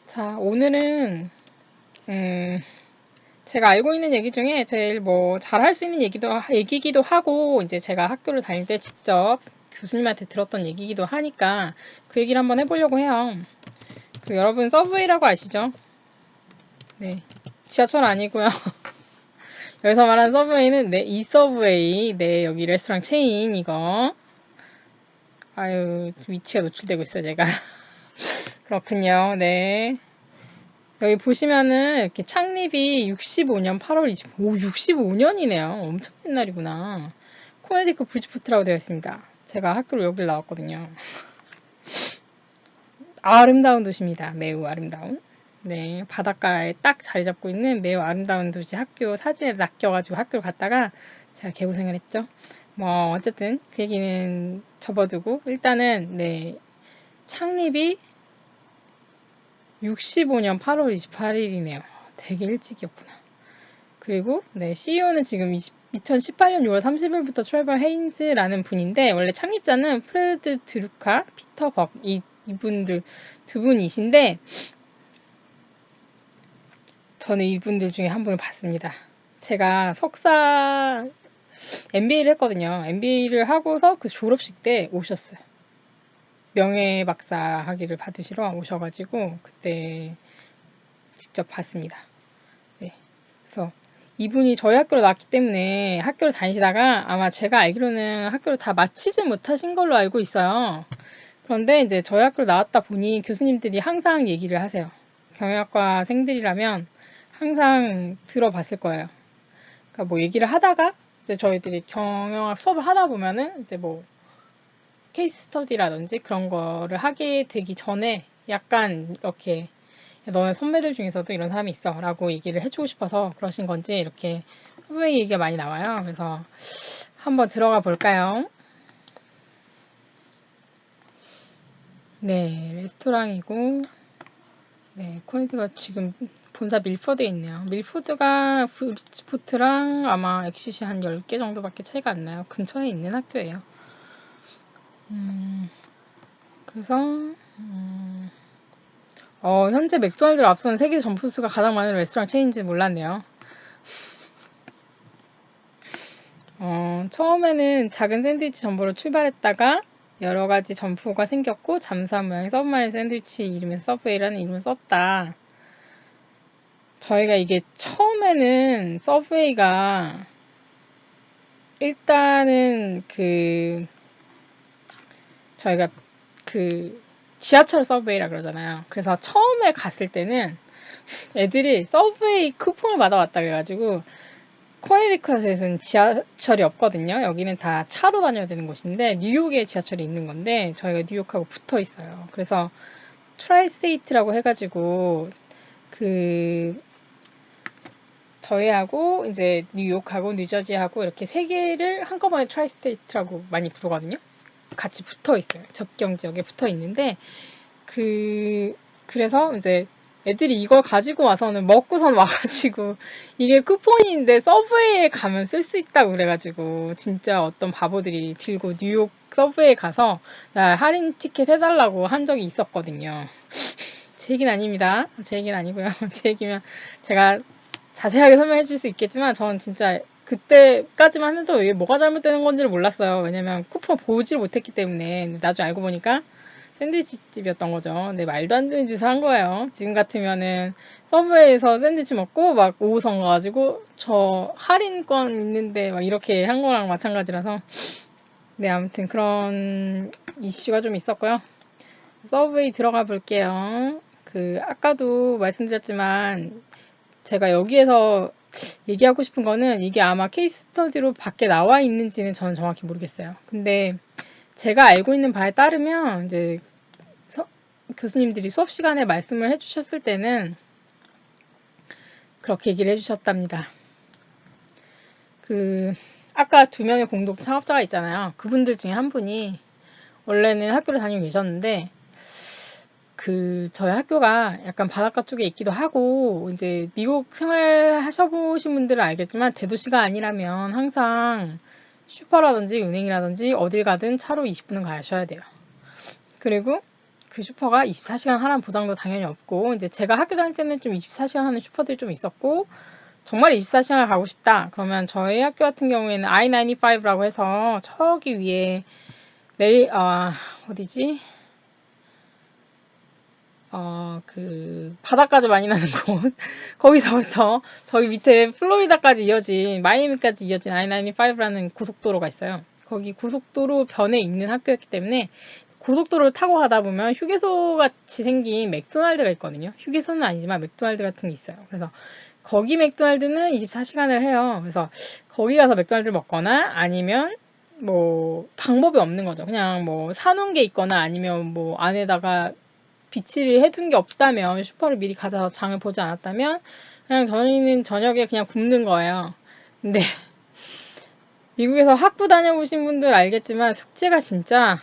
자, 오늘은 제가 알고 있는 얘기 중에 제일 뭐 잘할 수 있는 얘기기도 하고 이제 제가 학교를 다닐 때 직접 교수님한테 들었던 얘기기도 하니까 그 얘기를 한번 해보려고 해요. 그 여러분 서브웨이라고 아시죠? 네, 지하철 아니고요. 여기서 말하는 서브웨이는 이 서브웨이, 여기 레스토랑 체인 이거. 아유, 위치가 노출되고 있어요 제가. 그렇군요. 네. 여기 보시면은 이렇게 창립이 65년 8월 25일, 65년이네요. 엄청 옛날이구나. 코네티컷 브리지포트라고 되어 있습니다. 제가 학교를 여기를 나왔거든요. 아름다운 도시입니다. 매우 아름다운. 네, 바닷가에 딱 자리 잡고 있는 매우 아름다운 도시 학교 사진에 낚여가지고 학교를 갔다가 제가 개고생을 했죠. 뭐 어쨌든 그 얘기는 접어두고 일단은 창립이 65년 8월 28일이네요. 되게 일찍이었구나. 그리고 CEO는 지금 2018년 6월 30일부터 트레버 헤인즈라는 분인데 원래 창립자는 프레드 드루카, 피터 벅 이분들 두 분이신데 저는 이분들 중에 한 분을 봤습니다. 제가 석사 MBA를 했거든요. MBA를 하고서 그 졸업식 때 오셨어요. 명예박사 학위를 받으시러 오셔가지고 그때 직접 봤습니다. 네. 그래서 이분이 저희 학교로 나왔기 때문에 학교를 다니시다가 아마 제가 알기로는 학교를 다 마치지 못하신 걸로 알고 있어요. 그런데 이제 저희 학교로 나왔다 보니 교수님들이 항상 얘기를 하세요. 경영학과생들이라면 항상 들어봤을 거예요. 그러니까 뭐 얘기를 하다가 이제 저희들이 경영학 수업을 하다 보면은 이제 뭐 케이스 스터디라든지 그런 거를 하게 되기 전에 약간 이렇게 너네 선배들 중에서도 이런 사람이 있어 라고 얘기를 해주고 싶어서 그러신 건지 이렇게 선배의 얘기가 많이 나와요. 그래서 한번 들어가 볼까요? 네, 레스토랑이고 코니드가 지금 본사 밀포드에 있네요. 밀포드가 브리지포트랑 아마 엑시시 한 10개 정도밖에 차이가 안 나요. 근처에 있는 학교예요. 그래서 현재 맥도날드를 앞선 세계 점포수가 가장 많은 레스토랑 체인인지 몰랐네요. 처음에는 작은 샌드위치 점포로 출발했다가 여러 가지 점포가 생겼고 잠수함 모양의 서브마린 샌드위치 이름에서 서브웨이라는 이름을 썼다. 저희가 이게 처음에는 서브웨이가 일단은 저희가 지하철 서브웨이라 그러잖아요. 그래서 처음에 갔을 때는 애들이 서브웨이 쿠폰을 받아왔다 그래가지고 코네티컷에서는 지하철이 없거든요. 여기는 다 차로 다녀야 되는 곳인데 뉴욕에 지하철이 있는 건데 저희가 뉴욕하고 붙어 있어요. 그래서 트라이스테이트라고 해가지고 저희하고 이제 뉴욕하고 뉴저지하고 이렇게 세 개를 한꺼번에 트라이스테이트라고 많이 부르거든요. 같이 붙어 있어요. 접경 지역에 붙어 있는데 그래서 이제 애들이 이걸 가지고 와서는 먹고선 와가지고 이게 쿠폰인데 서브웨이에 가면 쓸 수 있다고 그래가지고 진짜 어떤 바보들이 들고 뉴욕 서브웨이에 가서 나 할인 티켓 해달라고 한 적이 있었거든요. 제 얘기는 아닙니다. 제 얘기는 아니고요. 제 얘기면 제가 자세하게 설명해 줄 수 있겠지만 저는 진짜 그때까지만 해도 이게 뭐가 잘못되는 건지를 몰랐어요. 왜냐면 쿠폰 보질 못했기 때문에 나중에 알고 보니까 샌드위치 집이었던 거죠. 네, 말도 안 되는 짓을 한 거예요. 지금 같으면은 서브웨이에서 샌드위치 먹고 막 5호선 가가지고 저 할인권 있는데 막 이렇게 한 거랑 마찬가지라서 네, 아무튼 그런 이슈가 좀 있었고요. 서브웨이 들어가 볼게요. 아까도 말씀드렸지만 제가 여기에서 얘기하고 싶은 거는 이게 아마 케이스 스터디로 밖에 나와 있는지는 저는 정확히 모르겠어요. 근데 제가 알고 있는 바에 따르면 이제 교수님들이 수업 시간에 말씀을 해주셨을 때는 그렇게 얘기를 해주셨답니다. 아까 두 명의 공동 창업자가 있잖아요. 그분들 중에 한 분이 원래는 학교를 다니고 계셨는데 저희 학교가 약간 바닷가 쪽에 있기도 하고 이제 미국 생활 하셔보신 분들은 알겠지만 대도시가 아니라면 항상 슈퍼라든지 은행이라든지 어딜 가든 차로 20분은 가셔야 돼요. 그리고 그 슈퍼가 24시간 하라는 보장도 당연히 없고, 이제 제가 학교 다닐 때는 좀 24시간 하는 슈퍼들이 좀 있었고, 정말 24시간을 가고 싶다. 그러면 저희 학교 같은 경우에는 I-95라고 해서 저기 위에 어디지? 그 바다까지 많이 나는 곳 거기서부터 저기 밑에 플로리다까지 이어진 마이애미까지 이어진 I-95라는 고속도로가 있어요. 거기 고속도로 변에 있는 학교였기 때문에 고속도로를 타고 가다 보면 휴게소 같이 생긴 맥도날드가 있거든요. 휴게소는 아니지만 맥도날드 같은 게 있어요. 그래서 거기 맥도날드는 24시간을 해요. 그래서 거기 가서 맥도날드를 먹거나 아니면 뭐 방법이 없는 거죠. 그냥 뭐 사놓은 게 있거나 아니면 뭐 안에다가 비치를 해둔 게 없다면 슈퍼를 미리 가서 장을 보지 않았다면 그냥 저희는 저녁에 그냥 굶는 거예요. 근데 미국에서 학부 다녀보신 분들 알겠지만 숙제가 진짜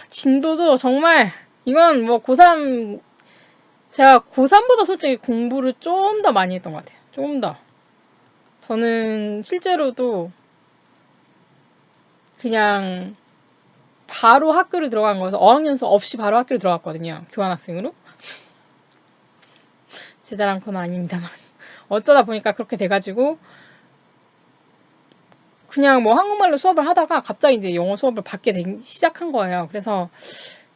진도도 정말 이건 뭐 고3 제가 고3보다 솔직히 공부를 좀 더 많이 했던 것 같아요. 좀 더. 저는 실제로도 그냥 바로 학교를 들어간 거여서 어학연수 없이 바로 학교를 들어갔거든요. 교환학생으로. 제 자랑 건 아닙니다만. 어쩌다 보니까 그렇게 돼가지고 그냥 뭐 한국말로 수업을 하다가 갑자기 이제 영어 수업을 받게 시작한 거예요. 그래서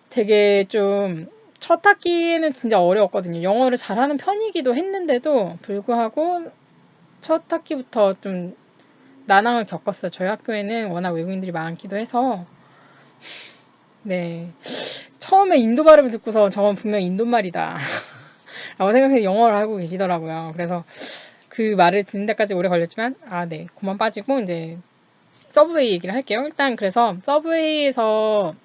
되게 좀 첫 학기에는 진짜 어려웠거든요. 영어를 잘하는 편이기도 했는데도 불구하고 첫 학기부터 좀 난항을 겪었어요. 저희 학교에는 워낙 외국인들이 많기도 해서 네 처음에 인도 발음을 듣고서 저건 분명 인도말이다 라고 생각해서 영어를 하고 계시더라고요. 그래서 그 말을 듣는 데까지 오래 걸렸지만 네 그만 빠지고 이제 서브웨이 얘기를 할게요. 일단 그래서 서브웨이에서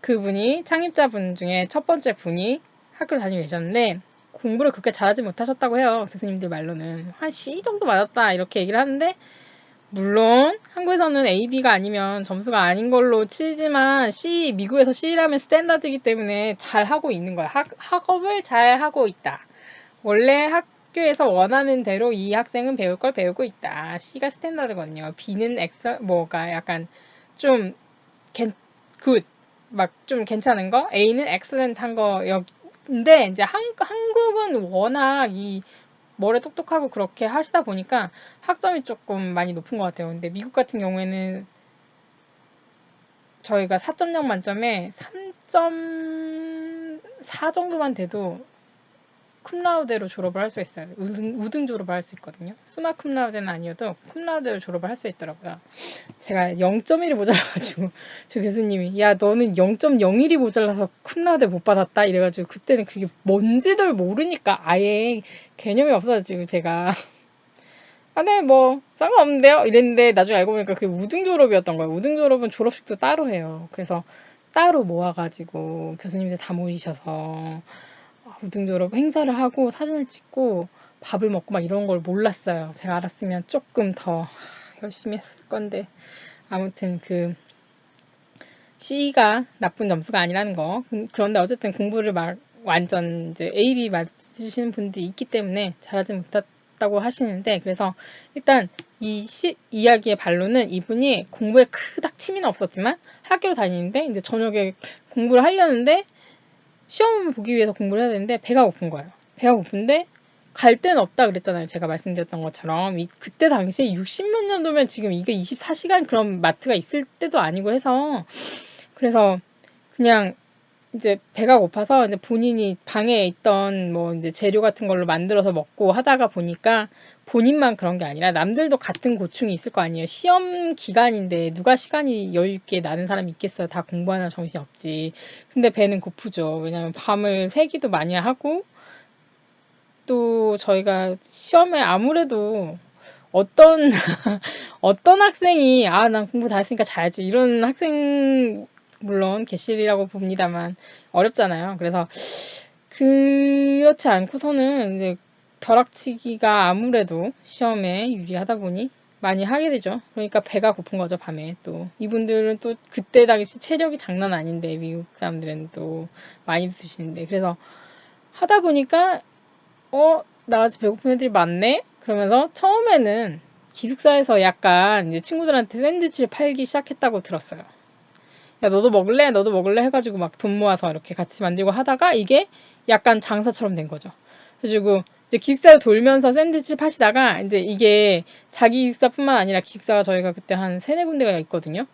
그분이 창립자분 중에 첫 번째 분이 학교를 다니고 계셨는데 공부를 그렇게 잘하지 못하셨다고 해요. 교수님들 말로는 한 C 정도 맞았다 이렇게 얘기를 하는데 물론 한국에서는 A, B가 아니면 점수가 아닌 걸로 치지만 미국에서 C라면 스탠다드이기 때문에 잘하고 있는 거야. 학업을 잘하고 있다. 원래 학교에서 원하는 대로 이 학생은 배울 걸 배우고 있다. C가 스탠다드거든요. B는 뭐가 약간 좀 굿, 막 좀 괜찮은 거, A는 excellent 한 거였는데 이제 한국은 워낙 이 머리 똑똑하고 그렇게 하시다 보니까 학점이 조금 많이 높은 것 같아요. 근데 미국 같은 경우에는 저희가 4.0 만점에 3.4 정도만 돼도 쿰라우데로 졸업을 할 수 있어요. 우등 졸업을 할 수 있거든요. 수마 쿰라우데는 아니어도 쿰라우데로 졸업을 할 수 있더라고요. 제가 0.1이 모자라가지고 저 교수님이 야 너는 0.01이 모자라서 쿰라우데 못 받았다 이래가지고 그때는 그게 뭔지들 모르니까 아예 개념이 없어가지고 제가 네, 뭐, 상관없는데요? 이랬는데, 나중에 알고 보니까 그게 우등 졸업이었던 거예요. 우등 졸업은 졸업식도 따로 해요. 그래서 따로 모아가지고, 교수님들 다 모이셔서, 우등 졸업 행사를 하고, 사진을 찍고, 밥을 먹고 막 이런 걸 몰랐어요. 제가 알았으면 조금 더 열심히 했을 건데. 아무튼 C가 나쁜 점수가 아니라는 거. 그런데 어쨌든 공부를 완전 이제 A, B 맞으시는 분들이 있기 때문에 잘하지 못했다고 하시는데, 그래서 일단 이 이야기의 반론은 이분이 공부에 그닥 취미는 없었지만 학교를 다니는데 이제 저녁에 공부를 하려는데 시험을 보기 위해서 공부를 해야 되는데 배가 고픈 거예요. 배가 고픈데 갈 데는 없다 그랬잖아요. 제가 말씀드렸던 것처럼. 그때 당시에 60몇 년도면 지금 이게 24시간 그런 마트가 있을 때도 아니고 해서 그래서 그냥 이제 배가 고파서 이제 본인이 방에 있던 뭐 이제 재료 같은 걸로 만들어서 먹고 하다가 보니까 본인만 그런 게 아니라 남들도 같은 고충이 있을 거 아니에요. 시험 기간인데 누가 시간이 여유 있게 나는 사람이 있겠어요. 다 공부하느라 정신이 없지. 근데 배는 고프죠. 왜냐면 밤을 새기도 많이 하고 또 저희가 시험에 아무래도 어떤 어떤 학생이 난 공부 다 했으니까 자야지 이런 학생 물론 계시리라고 봅니다만 어렵잖아요. 그래서 그렇지 않고서는 이제 벼락치기가 아무래도 시험에 유리하다 보니 많이 하게 되죠. 그러니까 배가 고픈 거죠, 밤에 또. 이분들은 또 그때 당시 체력이 장난 아닌데 미국 사람들은 또 많이 드시는데 그래서 하다 보니까 나같이 배고픈 애들이 많네? 그러면서 처음에는 기숙사에서 약간 이제 친구들한테 샌드위치를 팔기 시작했다고 들었어요. 야, 너도 먹을래? 너도 먹을래? 해가지고 막 돈 모아서 이렇게 같이 만들고 하다가 이게 약간 장사처럼 된 거죠. 그래가지고 이제 기숙사를 돌면서 샌드위치를 파시다가 이제 이게 자기 기숙사뿐만 아니라 기숙사가 저희가 그때 한 세네 군데가 있거든요.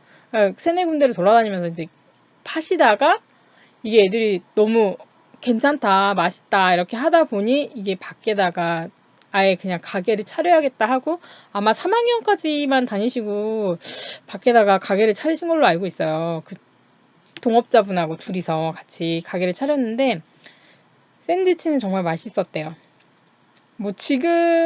세네 군데를 돌아다니면서 이제 파시다가 이게 애들이 너무 괜찮다, 맛있다 이렇게 하다 보니 이게 밖에다가 아예 그냥 가게를 차려야겠다 하고 아마 3학년까지만 다니시고 밖에다가 가게를 차리신 걸로 알고 있어요. 그 동업자분하고 둘이서 같이 가게를 차렸는데 샌드위치는 정말 맛있었대요. 뭐 지금에서도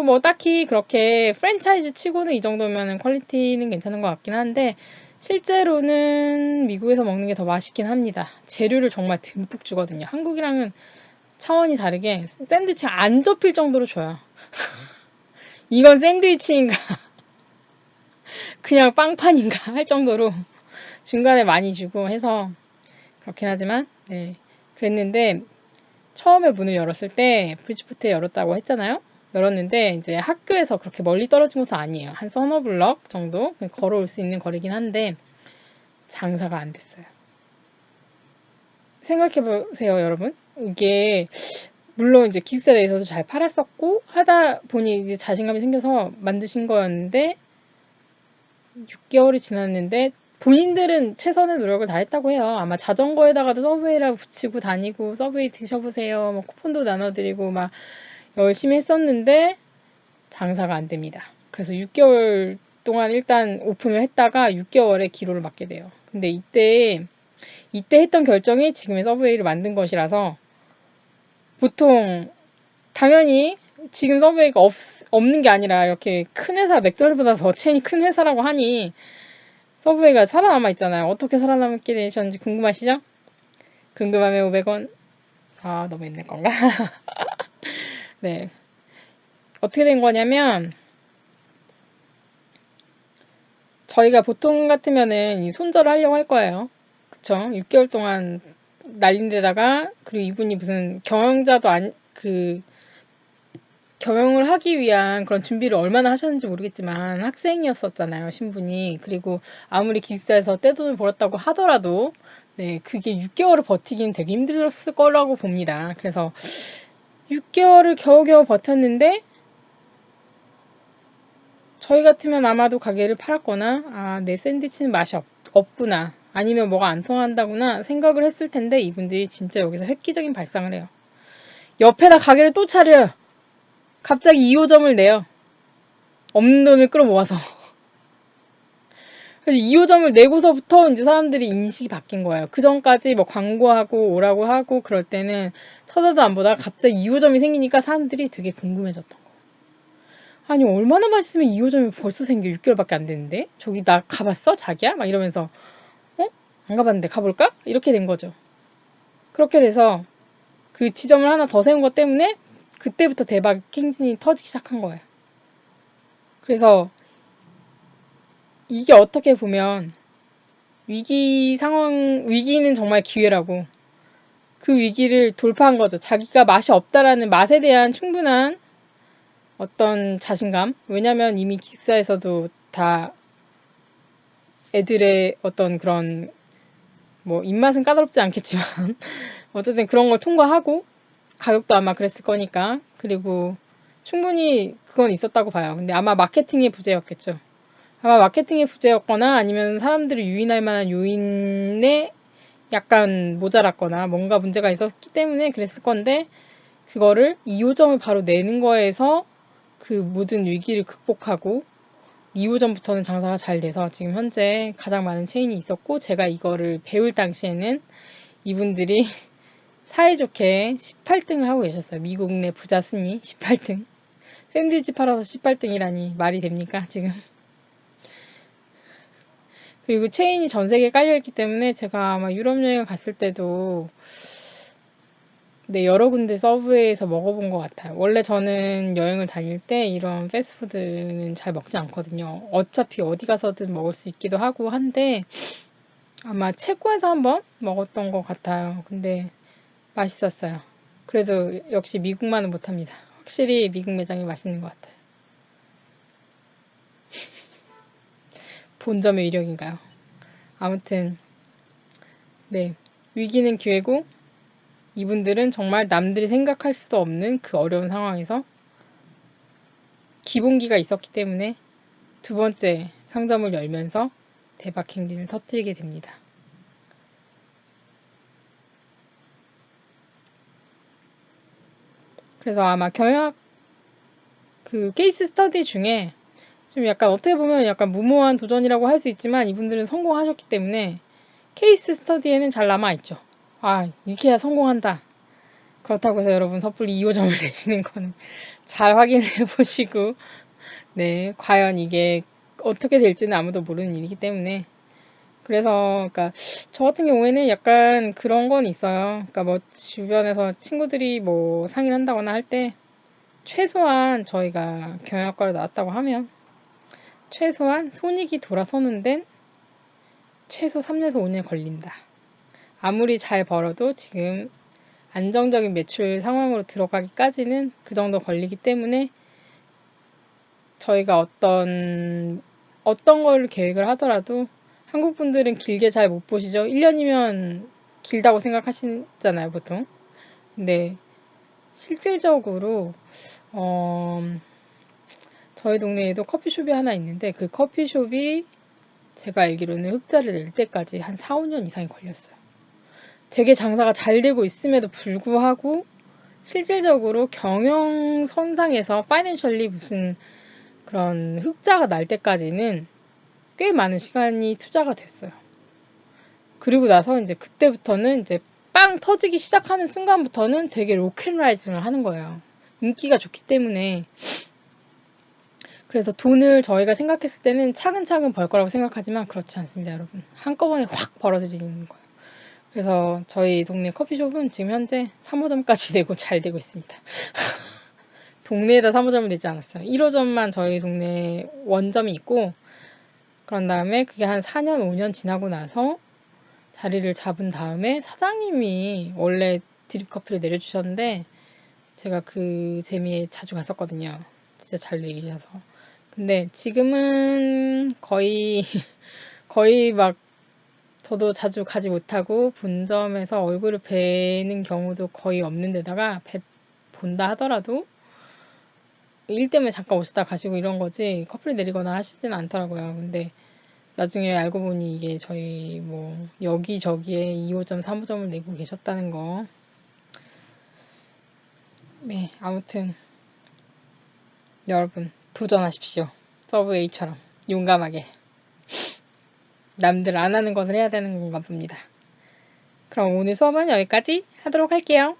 뭐 딱히 그렇게 프랜차이즈 치고는 이 정도면 퀄리티는 괜찮은 것 같긴 한데 실제로는 미국에서 먹는 게 더 맛있긴 합니다. 재료를 정말 듬뿍 주거든요. 한국이랑은 차원이 다르게 샌드위치가 안 접힐 정도로 줘요. 이건 샌드위치인가 그냥 빵판인가 할 정도로 중간에 많이 주고 해서 그렇긴 하지만 네 그랬는데 처음에 문을 열었을 때 브리지포트에 열었다고 했잖아요. 열었는데 이제 학교에서 그렇게 멀리 떨어진 곳은 아니에요. 한 서너 블럭 정도 걸어올 수 있는 거리긴 한데 장사가 안 됐어요. 생각해보세요, 여러분. 이게 물론 이제 기숙사 내에서도 잘 팔았었고 하다 보니 이제 자신감이 생겨서 만드신 거였는데 6개월이 지났는데 본인들은 최선의 노력을 다했다고 해요. 아마 자전거에다가도 서브웨이라고 붙이고 다니고 서브웨이 드셔보세요. 뭐 쿠폰도 나눠드리고 막 열심히 했었는데 장사가 안 됩니다. 그래서 6개월 동안 일단 오픈을 했다가 6개월에 기로를 맞게 돼요. 근데 이때 했던 결정이 지금의 서브웨이를 만든 것이라서 보통 당연히 지금 서브웨이가 없는 게 아니라 이렇게 큰 회사 맥도날드보다 더 체인이 큰 회사라고 하니 서브웨이가 살아남아 있잖아요. 어떻게 살아남게 되셨는지 궁금하시죠? 궁금하면 500원. 아, 너무 옛날 건가? 네. 어떻게 된 거냐면 저희가 보통 같으면은 이 손절을 하려고 할 거예요. 그쵸? 6개월 동안 날린 데다가 그리고 이분이 무슨 경영자도 경영을 하기 위한 그런 준비를 얼마나 하셨는지 모르겠지만 학생이었었잖아요, 신분이. 그리고 아무리 기숙사에서 떼돈을 벌었다고 하더라도 네, 그게 6개월을 버티긴 되게 힘들었을 거라고 봅니다. 그래서 6개월을 겨우겨우 버텼는데 저희 같으면 아마도 가게를 팔았거나 아, 내 샌드위치는 맛이 없구나. 아니면 뭐가 안 통한다구나 생각을 했을 텐데 이분들이 진짜 여기서 획기적인 발상을 해요. 옆에다 가게를 또 차려요. 갑자기 2호점을 내요. 없는 돈을 끌어모아서. 그래서 2호점을 내고서부터 이제 사람들이 인식이 바뀐 거예요. 그 전까지 뭐 광고하고 오라고 하고 그럴 때는 쳐다도 안 보다가 갑자기 2호점이 생기니까 사람들이 되게 궁금해졌던 거예요. 아니 얼마나 맛있으면 2호점이 벌써 생겨 6개월밖에 안 됐는데 저기 나 가봤어 자기야? 막 이러면서 어? 안 가봤는데 가볼까? 이렇게 된 거죠. 그렇게 돼서 그 지점을 하나 더 세운 것 때문에 그때부터 대박 행진이 터지기 시작한 거예요. 그래서 이게 어떻게 보면 위기는 정말 기회라고 그 위기를 돌파한 거죠. 자기가 맛이 없다라는 맛에 대한 충분한 어떤 자신감. 왜냐면 이미 기숙사에서도 다 애들의 어떤 그런 뭐 입맛은 까다롭지 않겠지만 어쨌든 그런 걸 통과하고 가격도 아마 그랬을 거니까 그리고 충분히 그건 있었다고 봐요. 근데 아마 마케팅의 부재였겠죠. 아마 마케팅의 부재였거나 아니면 사람들을 유인할 만한 요인에 약간 모자랐거나 뭔가 문제가 있었기 때문에 그랬을 건데 그거를 2호점을 바로 내는 거에서 그 모든 위기를 극복하고 2호점부터는 장사가 잘 돼서 지금 현재 가장 많은 체인이 있었고 제가 이거를 배울 당시에는 이분들이 사이좋게 18등을 하고 계셨어요. 미국 내 부자 순위 18등. 샌드위치 팔아서 18등이라니 말이 됩니까 지금. 그리고 체인이 전 세계에 깔려있기 때문에 제가 아마 유럽 여행을 갔을 때도 네, 여러 군데 서브웨이에서 먹어본 것 같아요. 원래 저는 여행을 다닐 때 이런 패스트푸드는 잘 먹지 않거든요. 어차피 어디 가서든 먹을 수 있기도 하고 한데 아마 체코에서 한번 먹었던 것 같아요. 근데 맛있었어요. 그래도 역시 미국만은 못합니다. 확실히 미국 매장이 맛있는 것 같아요. 본점의 위력인가요? 아무튼 네, 위기는 기회고 이분들은 정말 남들이 생각할 수도 없는 그 어려운 상황에서 기본기가 있었기 때문에 두 번째 상점을 열면서 대박 행진을 터뜨리게 됩니다. 그래서 아마 경영 그 케이스 스터디 중에 좀 약간 어떻게 보면 약간 무모한 도전이라고 할 수 있지만 이분들은 성공하셨기 때문에 케이스 스터디에는 잘 남아있죠. 아, 이렇게 해야 성공한다. 그렇다고 해서 여러분 섣불리 2호점을 내시는 거는 잘 확인해 보시고, 네, 과연 이게 어떻게 될지는 아무도 모르는 일이기 때문에. 그래서, 그러니까, 저 같은 경우에는 약간 그런 건 있어요. 그러니까 뭐, 주변에서 친구들이 뭐 상의를 한다거나 할 때, 최소한 저희가 경영학과를 나왔다고 하면, 최소한 손익이 돌아서는 데는 최소 3년에서 5년 걸린다. 아무리 잘 벌어도 지금 안정적인 매출 상황으로 들어가기까지는 그 정도 걸리기 때문에 저희가 어떤 걸 계획을 하더라도 한국 분들은 길게 잘 못 보시죠. 1년이면 길다고 생각하시잖아요, 보통. 근데 실질적으로 저희 동네에도 커피숍이 하나 있는데 그 커피숍이 제가 알기로는 흑자를 낼 때까지 한 4, 5년 이상이 걸렸어요. 되게 장사가 잘 되고 있음에도 불구하고 실질적으로 경영선상에서 파이낸셜리 무슨 그런 흑자가 날 때까지는 꽤 많은 시간이 투자가 됐어요. 그리고 나서 이제 그때부터는 이제 빵 터지기 시작하는 순간부터는 되게 로켓라이징을 하는 거예요. 인기가 좋기 때문에. 그래서 돈을 저희가 생각했을 때는 차근차근 벌 거라고 생각하지만 그렇지 않습니다, 여러분. 한꺼번에 확 벌어들이는 거예요. 그래서 저희 동네 커피숍은 지금 현재 3호점까지 내고 잘 되고 있습니다. 동네에다 3호점을 내지 않았어요. 1호점만 저희 동네 원점이 있고 그런 다음에 그게 한 4년, 5년 지나고 나서 자리를 잡은 다음에 사장님이 원래 드립커피를 내려주셨는데 제가 그 재미에 자주 갔었거든요. 진짜 잘 내리셔서. 근데 지금은 거의 막 저도 자주 가지 못하고 본점에서 얼굴을 뵈는 경우도 거의 없는 데다가 본다 하더라도 일 때문에 잠깐 오시다 가시고 이런 거지 커피를 내리거나 하시진 않더라고요. 근데 나중에 알고 보니 이게 저희 뭐 여기저기에 2호점, 3호점을 내고 계셨다는 거. 네, 아무튼 여러분 도전하십시오. 서브웨이처럼 용감하게 남들 안 하는 것을 해야 되는 건가 봅니다. 그럼 오늘 수업은 여기까지 하도록 할게요.